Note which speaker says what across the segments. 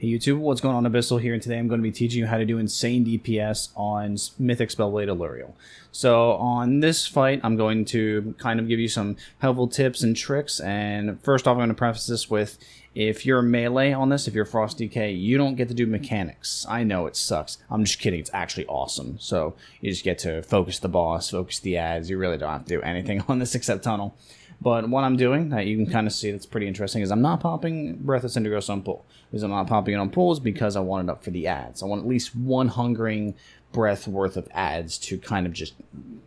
Speaker 1: Hey YouTube, what's going on? Abyssal here, and today I'm going to be teaching you how to do insane DPS on Mythic Spellblade Aluriel. So on this fight, I'm going to kind of give you some helpful tips and tricks, and first off I'm going to preface this with, if you're melee on this, if you're Frost DK, you don't get to do mechanics. I know it sucks. I'm just kidding, it's actually awesome. So you just get to focus the boss, focus the ads, you really don't have to do anything on this except tunnel. But what I'm doing, that you can kind of see that's pretty interesting, is I'm not popping Breath of sindragosa on pull. Because I'm not popping it on pulls because I want it up for the ads. I want at least one hungering breath worth of ads to kind of just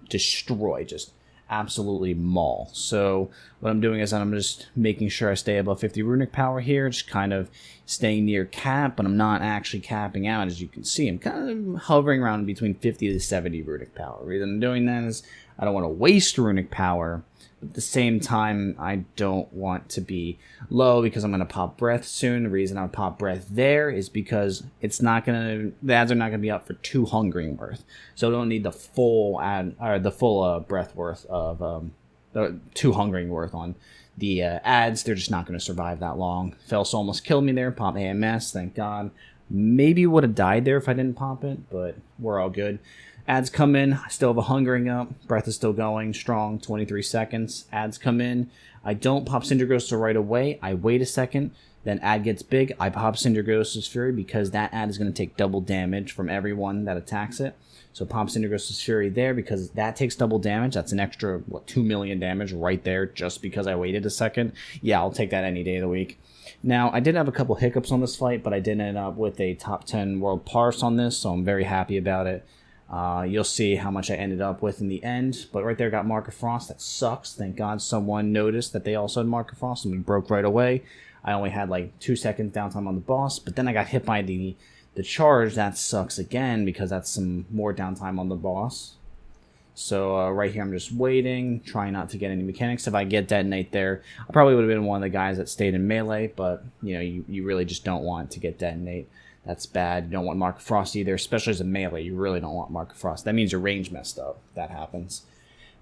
Speaker 1: destroy, just absolutely maul. So what I'm doing is I'm just making sure I stay above 50 runic power here, just kind of staying near cap, but I'm not actually capping out. As you can see, I'm kind of hovering around between 50 to 70 runic power. The reason I'm doing that is I don't want to waste runic power. At the same time, I don't want to be low because I'm going to pop breath soon. The reason I pop breath there is because it's not going to, the ads are not going to be up for 2 hungering worth. So I don't need the full ad, or the full breath worth of the 2 hungering worth on the ads. They're just not going to survive that long. Felso almost killed me there. Pop AMS, thank God. Maybe would have died there if I didn't pop it, but we're all good. Ads come in, I still have a hungering up, breath is still going, strong, 23 seconds. Ads come in, I don't pop sindragosa right away, I wait a second, then ad gets big, I pop sindragosa's fury because that ad is going to take double damage from everyone that attacks it. So pop sindragosa's fury there because that takes double damage, that's an extra, 2 million damage right there just because I waited a second. Yeah, I'll take that any day of the week. Now, I did have a couple hiccups on this fight, but I did end up with a top 10 world parse on this, so I'm very happy about it. You'll see how much I ended up with in the end, but right there got Mark of Frost. That sucks. Thank God someone noticed that they also had Mark of Frost and we broke right away. I only had like 2 seconds downtime on the boss, but then I got hit by the charge. That sucks again because that's some more downtime on the boss. So right here I'm just waiting, trying not to get any mechanics. If I get detonate there, I probably would have been one of the guys that stayed in melee, but you know, you really just don't want to get detonate. That's bad. You don't want Mark of Frost either, especially as a melee. You really don't want Mark of Frost. That means your range messed up. That happens.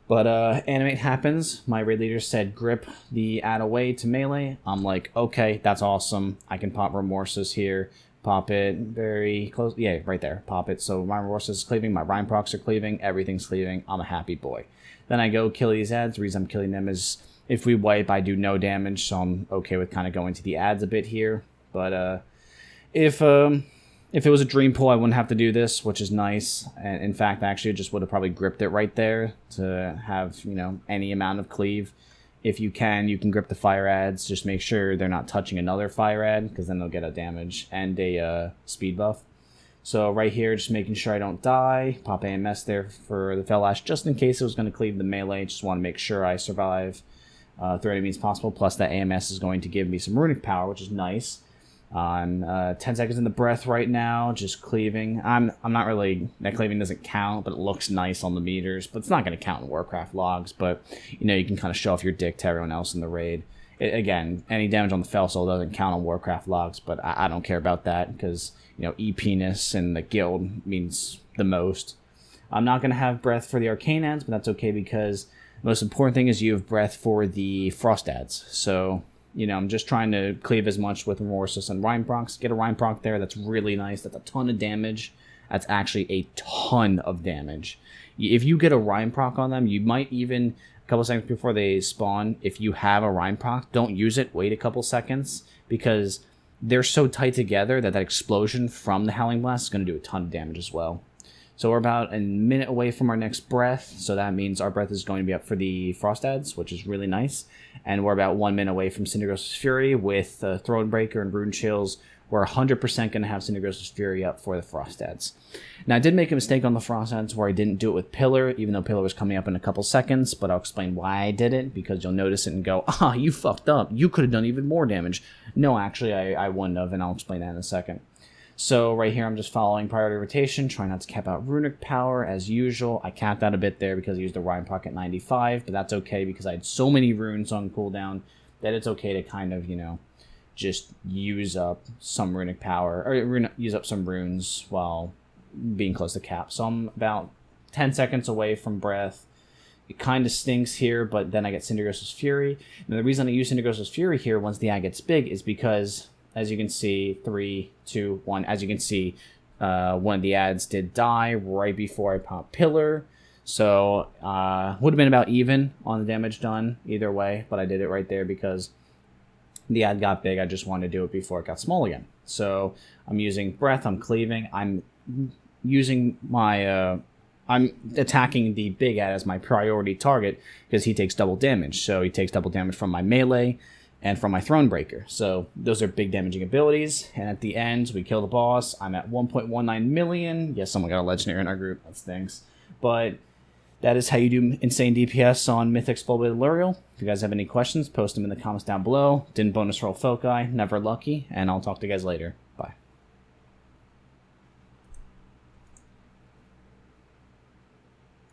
Speaker 1: But animate happens. My raid leader said grip the ad away to melee. I'm like, okay, that's awesome. I can pop Remorses here. Pop it very close. Yeah, right there. Pop it. So my Remorses is cleaving. My Rhyme procs are cleaving. Everything's cleaving. I'm a happy boy. Then I go kill these ads. The reason I'm killing them is if we wipe, I do no damage. So I'm okay with kind of going to the ads a bit here. But if it was a dream pull, I wouldn't have to do this, which is nice. And in fact, I actually just would have probably gripped it right there to have, you know, any amount of cleave. If you can grip the fire ads. Just make sure they're not touching another fire ad, because then they'll get a damage and a speed buff. So right here, just making sure I don't die. Pop AMS there for the Fellash, just in case it was going to cleave the melee. Just want to make sure I survive through any means possible. Plus that AMS is going to give me some runic power, which is nice. I'm 10 seconds in the breath right now, just cleaving. I'm not really, that cleaving doesn't count, but it looks nice on the meters. But it's not going to count in Warcraft logs, but you know, you can kind of show off your dick to everyone else in the raid. Again, any damage on the Fell Soul doesn't count on Warcraft logs, but I don't care about that because, you know, EP-ness in the guild means the most. I'm not going to have breath for the arcane ads, but that's okay because the most important thing is you have breath for the frost ads. So, you know, I'm just trying to cleave as much with Remorseless and Rhyme procs. Get a Rhyme proc there. That's really nice. That's a ton of damage. That's actually a ton of damage. If you get a Rhyme proc on them, you might even, a couple seconds before they spawn, if you have a Rhyme proc, don't use it. Wait a couple seconds because they're so tight together that explosion from the Howling Blast is going to do a ton of damage as well. So we're about a minute away from our next breath, so that means our breath is going to be up for the Frost ads, which is really nice. And we're about 1 minute away from sindragosa's fury with Thronebreaker and Rune Chills. We're 100% going to have sindragosa's fury up for the Frost ads. Now, I did make a mistake on the Frost ads where I didn't do it with Pillar, even though Pillar was coming up in a couple seconds, but I'll explain why I did it, because you'll notice it and go, ah, you fucked up. You could have done even more damage. No, actually, I wouldn't have, and I'll explain that in a second. So right here, I'm just following priority rotation, trying not to cap out runic power as usual. I capped out a bit there because I used the Rhyme proc at 95, but that's okay because I had so many runes on cooldown that it's okay to kind of, you know, just use up some runic power, or use up some runes while being close to cap. So I'm about 10 seconds away from breath. It kind of stinks here, but then I get sindragosa's fury. And the reason I use sindragosa's fury here once the ad gets big is because as you can see, 3, 2, 1. As you can see, one of the ads did die right before I popped Pillar. So, would have been about even on the damage done either way, but I did it right there because the ad got big. I just wanted to do it before it got small again. So, I'm using Breath, I'm cleaving, I'm using my, I'm attacking the big ad as my priority target because he takes double damage. So, he takes double damage from my melee and from my Thronebreaker. So, those are big damaging abilities. And at the end, we kill the boss. I'm at 1.19 million. Yes, someone got a legendary in our group. That stinks. But that is how you do insane DPS on Mythic Spellblade Aluriel. If you guys have any questions, post them in the comments down below. Didn't bonus roll Foci, never lucky, and I'll talk to you guys later.